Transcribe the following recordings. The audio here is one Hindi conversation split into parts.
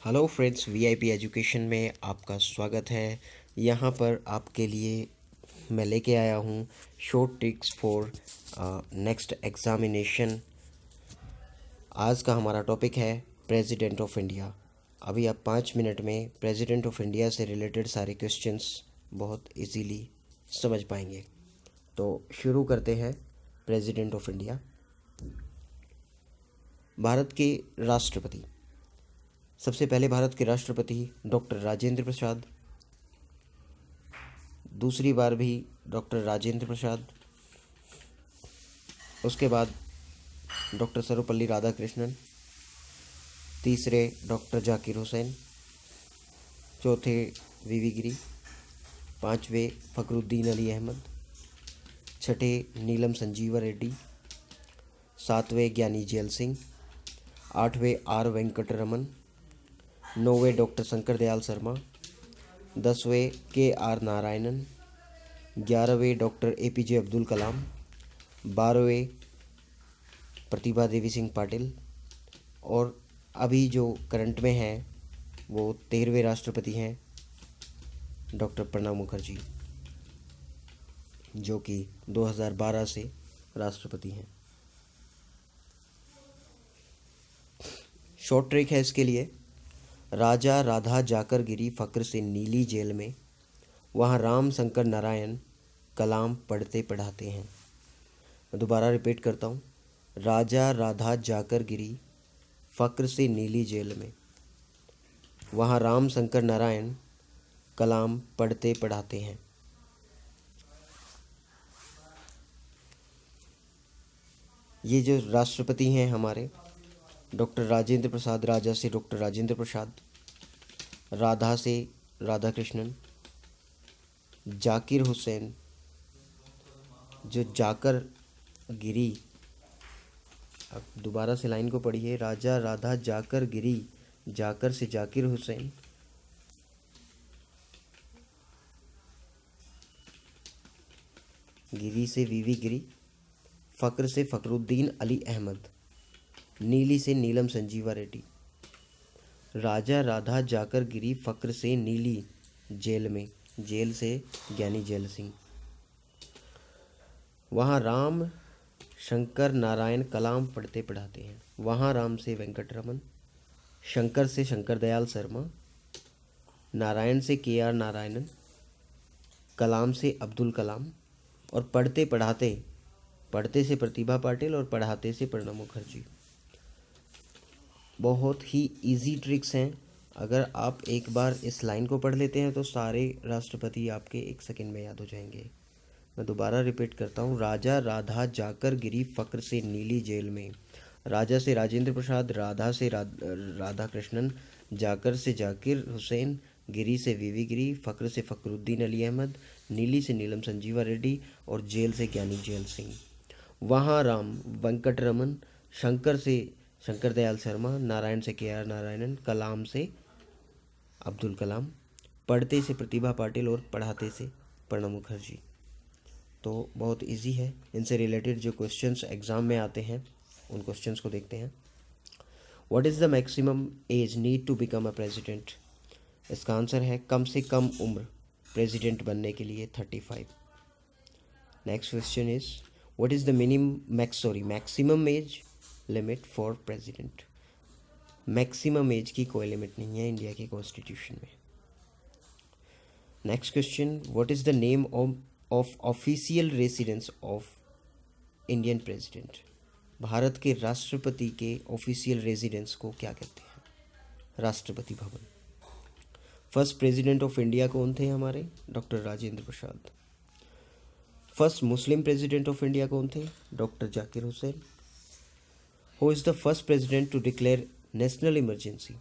हेलो फ्रेंड्स, वीआईपी एजुकेशन में आपका स्वागत है। यहाँ पर आपके लिए मैं लेके आया हूँ short tricks for next examination. आज का हमारा टॉपिक है प्रेसिडेंट ऑफ इंडिया। अभी आप 5 मिनट में प्रेसिडेंट ऑफ इंडिया से रिलेटेड सारे क्वेश्चंस बहुत इजीली समझ पाएंगे। तो शुरू करते हैं। प्रेसिडेंट ऑफ इंडिया, भारत के राष्ट्रपति। सबसे पहले भारत के राष्ट्रपति डॉक्टर राजेंद्र प्रसाद, दूसरी बार भी डॉक्टर राजेंद्र प्रसाद, उसके बाद डॉक्टर सर्वपल्ली राधाकृष्णन, तीसरे डॉक्टर जाकिर हुसैन, चौथे वीवी गिरी, पांचवे फखरुद्दीन अली अहमद, छठे नीलम संजीवा रेड्डी, सातवें ज्ञानी जैल सिंह, आठवें आर वेंकटरमन, नौवें डॉक्टर शंकर दयाल शर्मा, 10वें के are Narayanan, 11वें doctor APJ Abdul Kalam, 12वें Pratibha Devi Singh Patil, और अभी जो करंट में है वो 13वें राष्ट्रपति हैं डॉक्टर प्रणब मुखर्जी, जो कि 2012 से राष्ट्रपति हैं। शॉर्ट ट्रिक है इसके लिए। राजा राधा जाकर गिरी फक्र से नीली जेल में, वहाँ राम शंकर नारायण कलाम पढ़ते पढ़ाते हैं। मैं दोबारा रिपीट करता हूँ। राजा राधा जाकर गिरी फक्र से नीली जेल में, वहाँ राम शंकर नारायण कलाम पढ़ते पढ़ाते हैं। ये जो राष्ट्रपति हैं हमारे, डॉक्टर राजेंद्र प्रसाद, राजा से डॉक्टर राजेंद्र प्रसाद, राधा से राधा कृष्णन, जाकिर हुसैन जो जाकर गिरी, अब दोबारा से लाइन को पढ़िए। राजा राधा जाकर गिरी, जाकर से जाकिर हुसैन, गिरी से वीवी गिरी, फक्र से फखरुद्दीन अली अहमद, नीली से नीलम संजीवा रेड्डी। राजा राधा जाकर गिरी फक्र से नीली जेल में, जेल से ज्ञानी जैल सिंह, वहाँ राम शंकर नारायण कलाम पढ़ते पढ़ाते हैं। वहाँ राम से वेंकटरमन, शंकर से शंकर दयाल शर्मा, नारायण से के आर नारायणन, कलाम से अब्दुल कलाम, और पढ़ते पढ़ाते, पढ़ते से प्रतिभा पाटिल और पढ़ाते से प्रणब मुखर्जी। बहुत ही इजी ट्रिक्स हैं। अगर आप एक बार इस लाइन को पढ़ लेते हैं तो सारे राष्ट्रपति आपके 1 सेकंड में याद हो जाएंगे। मैं दोबारा रिपीट करता हूँ। राजा राधा जाकर गिरी फक्र से नीली जेल में, राजा से राजेंद्र प्रसाद, राधा से राधा कृष्णन, जाकर से जाकिर हुसैन, गिरी से वीवी गिरी, फक्र से फखरुद्दीन अली अहमद, नीली से नीलम संजीवा रेड्डी, और जेल से ज्ञानी जैल सिंह। वहाँ राम वेंकटरमन, शंकर से शंकर दयाल शर्मा, नारायण से के आर नारायणन, कलाम से अब्दुल कलाम, पढ़ते से प्रतिभा पाटिल और पढ़ाते से प्रणब मुखर्जी। तो बहुत इजी है। इनसे रिलेटेड जो क्वेश्चंस एग्ज़ाम में आते हैं उन क्वेश्चंस को देखते हैं। What is the maximum age need to become a president? इसका आंसर है कम से कम उम्र प्रेसिडेंट बनने के लिए 35। Next question is what is the maximum age limit for president? Maximum age की कोई लिमिट नहीं है इंडिया के कॉन्स्टिट्यूशन में। Next question, what is the name of official residence of Indian president? Bharat के राष्ट्रपति के ऑफिशियल रेजिडेंस को क्या कहते हैं? Rashtrapati Bhavan. First president of India कौन थे हमारे? Doctor Rajendra Prasad. First Muslim president of India कौन थे? Doctor Zakir Hussain. Who is the first president to declare national emergency?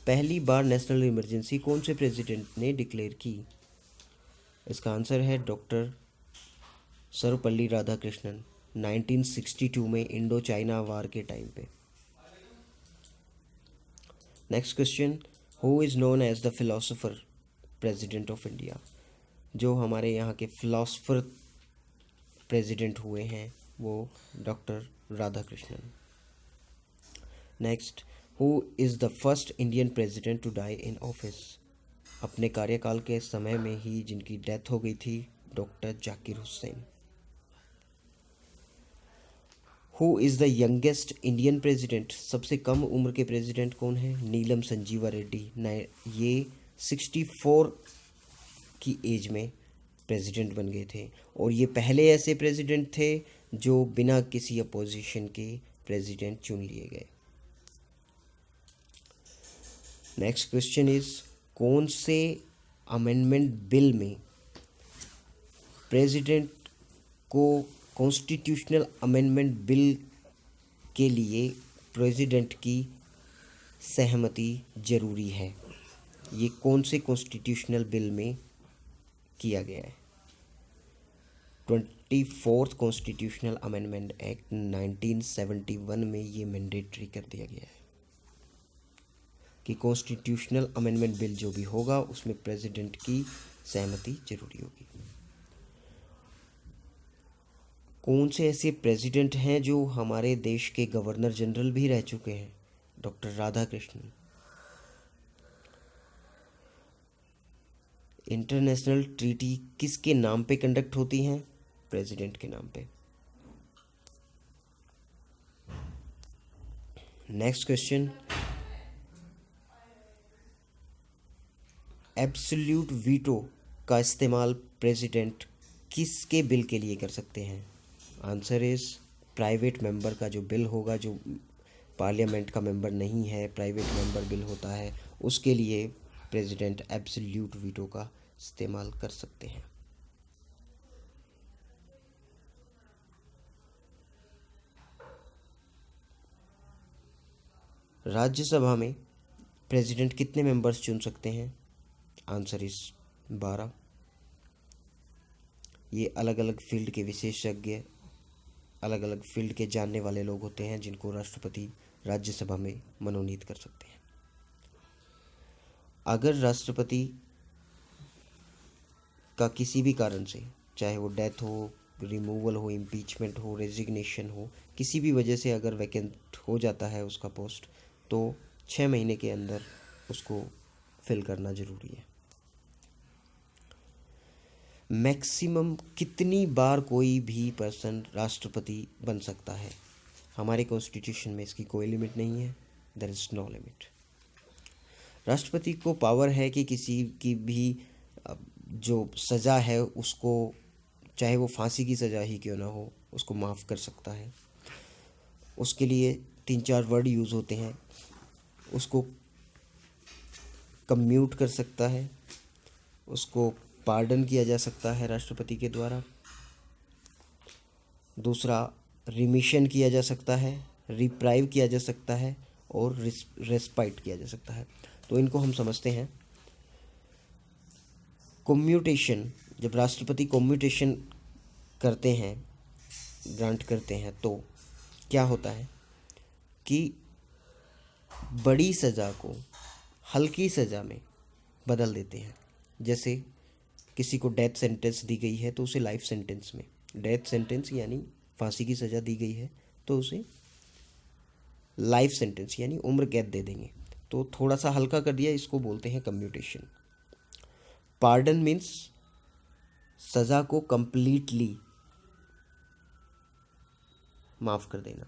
पहली बार नेशनल इमरजेंसी कौन से प्रेसिडेंट ने डिक्लेयर की? इसका आंसर है डॉक्टर सर्वपल्ली राधाकृष्णन, 1962 में इंडो चाइना वार के टाइम पे। Next question, who is known as the philosopher president of India? जो हमारे यहाँ के फिलोसोफर प्रेसिडेंट हुए हैं वो doctor Radhakrishnan. Next, who is the first Indian president to die in office? अपने कार्यकाल के समय में ही जिनकी डेथ हो गई थी, doctor Zakir Hussain. Who is the youngest Indian president? सबसे कम उम्र के प्रेसिडेंट कौन है? नीलम संजीवा रेड्डी। ये 64 की एज में प्रेसिडेंट बन गए थे और ये पहले ऐसे प्रेसिडेंट थे जो बिना किसी अपोजिशन के प्रेसिडेंट चुन लिए गए। नेक्स्ट क्वेश्चन इज, कौन से अमेंडमेंट बिल में प्रेसिडेंट को कॉन्स्टिट्यूशनल अमेंडमेंट बिल के लिए प्रेसिडेंट की सहमति जरूरी है? ये कौन से कॉन्स्टिट्यूशनल बिल में किया गया है? 24th कॉन्स्टिट्यूशनल अमेंडमेंट एक्ट 1971 में ये मैंडेटरी कर दिया गया है कि कॉन्स्टिट्यूशनल अमेंडमेंट बिल जो भी होगा उसमें प्रेसिडेंट की सहमति जरूरी होगी। कौन से ऐसे प्रेसिडेंट हैं जो हमारे देश के गवर्नर जनरल भी रह चुके हैं? डॉक्टर राधाकृष्णन। इंटरनेशनल ट्रीटी किसके नाम पे कंडक्ट होती हैं? प्रेसिडेंट के नाम पे। नेक्स्ट क्वेश्चन, एब्सोल्यूट वीटो का इस्तेमाल प्रेसिडेंट किसके बिल के लिए कर सकते हैं? आंसर इज प्राइवेट मेंबर का जो बिल होगा, जो पार्लियामेंट का मेंबर नहीं है, प्राइवेट मेंबर बिल होता है, उसके लिए प्रेसिडेंट एब्सोल्यूट वीटो का इस्तेमाल कर सकते हैं। राज्यसभा में प्रेसिडेंट कितने मेंबर्स चुन सकते हैं? Answer is 12। ये अलग अलग फील्ड के विशेषज्ञ, अलग अलग फील्ड के जानने वाले लोग होते हैं जिनको राष्ट्रपति राज्यसभा में मनोनीत कर सकते हैं। अगर राष्ट्रपति का किसी भी कारण से, चाहे वो डेथ हो, रिमूवल हो, इम्पीचमेंट हो, रेजिग्नेशन हो, किसी भी वजह से अगर वैकेंट हो जाता है उसका पोस्ट, तो 6 महीने के अंदर उसको फिल करना ज़रूरी है। मैक्सिमम कितनी बार कोई भी पर्सन राष्ट्रपति बन सकता है? हमारे कॉन्स्टिट्यूशन में इसकी कोई लिमिट नहीं है, देयर इज़ नो लिमिट। राष्ट्रपति को पावर है कि किसी की भी जो सज़ा है उसको, चाहे वो फांसी की सज़ा ही क्यों ना हो, उसको माफ़ कर सकता है। उसके लिए 3-4 वर्ड यूज़ होते हैं। उसको कम्यूट कर सकता है, उसको पार्डन किया जा सकता है राष्ट्रपति के द्वारा। दूसरा, रिमिशन किया जा सकता है, रिप्राइव किया जा सकता है और रेस्पाइट किया जा सकता है। तो इनको हम समझते हैं। कम्यूटेशन, जब राष्ट्रपति कम्यूटेशन करते हैं, ग्रांट करते हैं, तो क्या होता है कि बड़ी सज़ा को हल्की सज़ा में बदल देते हैं। जैसे किसी को डेथ सेंटेंस दी गई है तो उसे लाइफ सेंटेंस में, डेथ सेंटेंस यानी फांसी की सज़ा दी गई है तो उसे लाइफ सेंटेंस यानी उम्र कैद दे देंगे। तो थोड़ा सा हल्का कर दिया, इसको बोलते हैं कम्यूटेशन। पार्डन मीन्स सज़ा को कंप्लीटली माफ़ कर देना।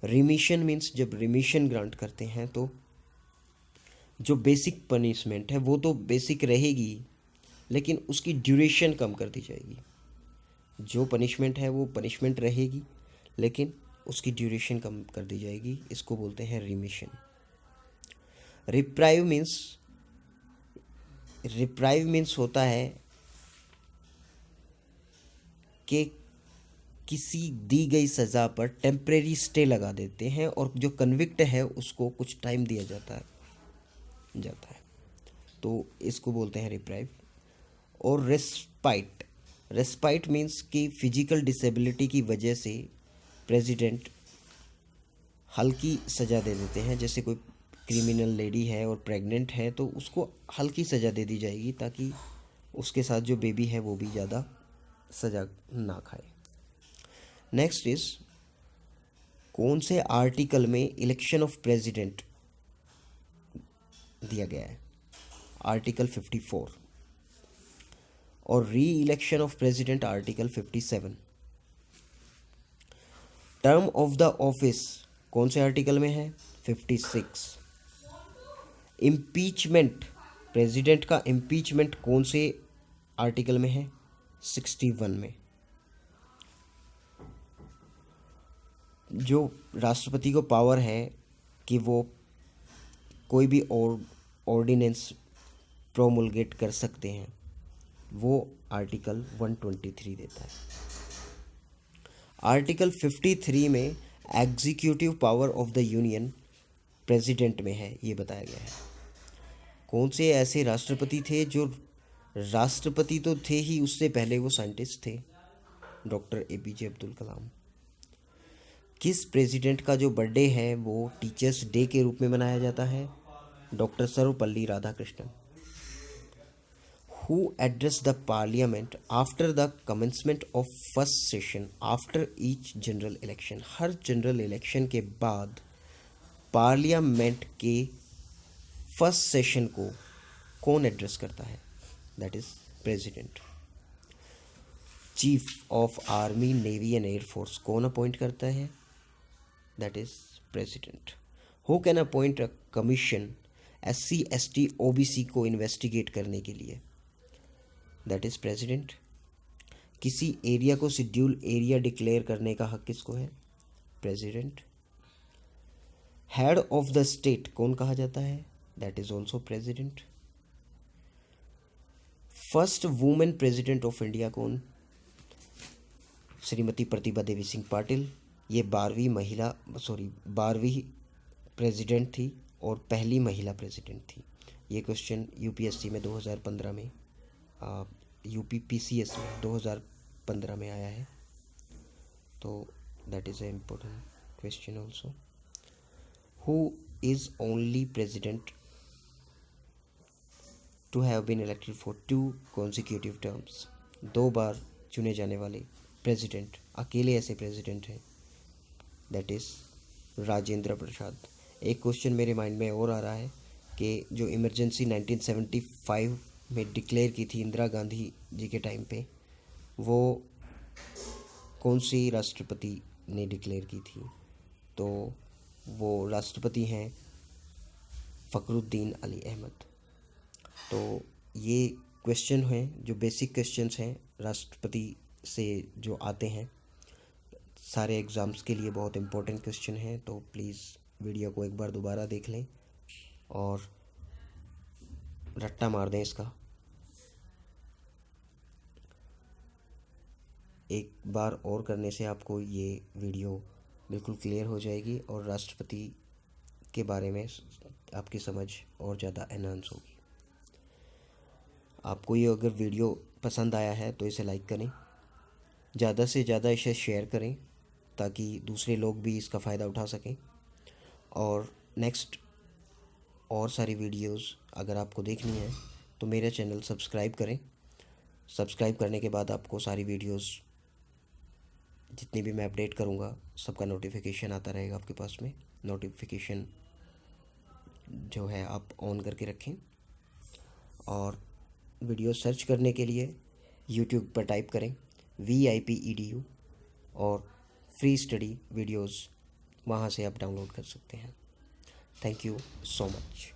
रिमिशन मीन्स जब रिमिशन ग्रांट करते हैं तो जो बेसिक पनिशमेंट है वो तो बेसिक रहेगी, लेकिन उसकी ड्यूरेशन कम कर दी जाएगी। जो पनिशमेंट है वो पनिशमेंट रहेगी, लेकिन उसकी ड्यूरेशन कम कर दी जाएगी। इसको बोलते हैं रिमिशन। रिप्राइव मीन्स होता है कि किसी दी गई सज़ा पर टेम्परेरी स्टे लगा देते हैं और जो कन्विक्ट है उसको कुछ टाइम दिया जाता है, तो इसको बोलते हैं रिप्राइव। और रेस्पाइट मीन्स कि फिजिकल डिसेबिलिटी की वजह से प्रेसिडेंट हल्की सज़ा दे देते हैं। जैसे कोई क्रिमिनल लेडी है और प्रेग्नेंट है तो उसको हल्की सज़ा दे दी जाएगी ताकि उसके साथ जो बेबी है वो भी ज़्यादा सज़ा ना खाए। नेक्स्ट इज, कौन से आर्टिकल में इलेक्शन ऑफ प्रेसिडेंट दिया गया है? आर्टिकल 54 और री election of president article 57। Term of the office कौन से आर्टिकल में है? 56। इम्पीचमेंट, प्रेसिडेंट का इम्पीचमेंट कौन से आर्टिकल में है? 61 में। जो राष्ट्रपति को पावर है कि वो कोई भी ऑर्डिनेंस प्रोमुलगेट कर सकते हैं, वो आर्टिकल 123 देता है। आर्टिकल 53 में executive power of the union president में है, ये बताया गया है। कौन से ऐसे राष्ट्रपति थे जो राष्ट्रपति तो थे ही, उससे पहले वो साइंटिस्ट थे? Doctor APJ Abdul Kalam. किस प्रेसिडेंट का जो बर्थडे है वो टीचर्स डे के रूप में मनाया जाता है? Doctor Sarvepalli Radhakrishnan. Who addressed the parliament after the commencement of first session after each general election? Her general election के बाद पार्लियामेंट के फर्स्ट सेशन को कौन एड्रेस करता है? That is president. Chief of army, navy and air force कौन अपॉइंट करता है? That is president. Who can appoint a commission SC ST OBC को इन्वेस्टिगेट करने के लिए? That is president. किसी एरिया को शेड्यूल एरिया डिक्लेयर करने का हक किसको है? President. Head of the state कौन कहा जाता है? That is also president. First women president of India कौन? श्रीमती प्रतिभा देवी सिंह पाटिल। ये 12वीं प्रेसिडेंट थी और पहली महिला प्रेसिडेंट थी। ये क्वेश्चन UPSC में 2015 में, UPPCS में 2015 में आया है, तो that is a important question also. Who is only president to have been elected for 2 consecutive terms? 2 बार चुने जाने वाले प्रेसिडेंट, अकेले ऐसे प्रेसिडेंट हैं, दैट इज़ राजेंद्र प्रसाद। एक क्वेश्चन मेरे माइंड में और आ रहा है कि जो इमरजेंसी 1975 में डिक्लेयर की थी इंदिरा गांधी जी के टाइम पे, वो कौन सी राष्ट्रपति ने डिक्लेयर की थी? तो वो राष्ट्रपति हैं फ़खरुद्दीन अली अहमद। तो ये क्वेश्चन हैं जो बेसिक क्वेश्चंस हैं राष्ट्रपति से जो आते हैं, सारे एग्ज़ाम्स के लिए बहुत इम्पोर्टेंट क्वेश्चन हैं। तो प्लीज़ वीडियो को एक बार दोबारा देख लें और रट्टा मार दें इसका। एक बार और करने से आपको ये वीडियो बिल्कुल क्लियर हो जाएगी और राष्ट्रपति के बारे में आपकी समझ और ज़्यादा एनहांस होगी। आपको ये अगर वीडियो पसंद आया है तो इसे लाइक करें, ज़्यादा से ज़्यादा इसे शेयर करें ताकि दूसरे लोग भी इसका फ़ायदा उठा सकें। और नेक्स्ट और सारी वीडियोस अगर आपको देखनी है तो मेरा चैनल सब्सक्राइब करें। सब्सक्राइब करने के बाद आपको सारी वीडियोस जितनी भी मैं अपडेट करूँगा सबका नोटिफिकेशन आता रहेगा आपके पास में। नोटिफिकेशन जो है आप ऑन करके रखें और वीडियो सर्च करने के लिए YouTube पर टाइप करें VIP EDU और फ्री स्टडी वीडियोस वहाँ से आप डाउनलोड कर सकते हैं। Thank you so much.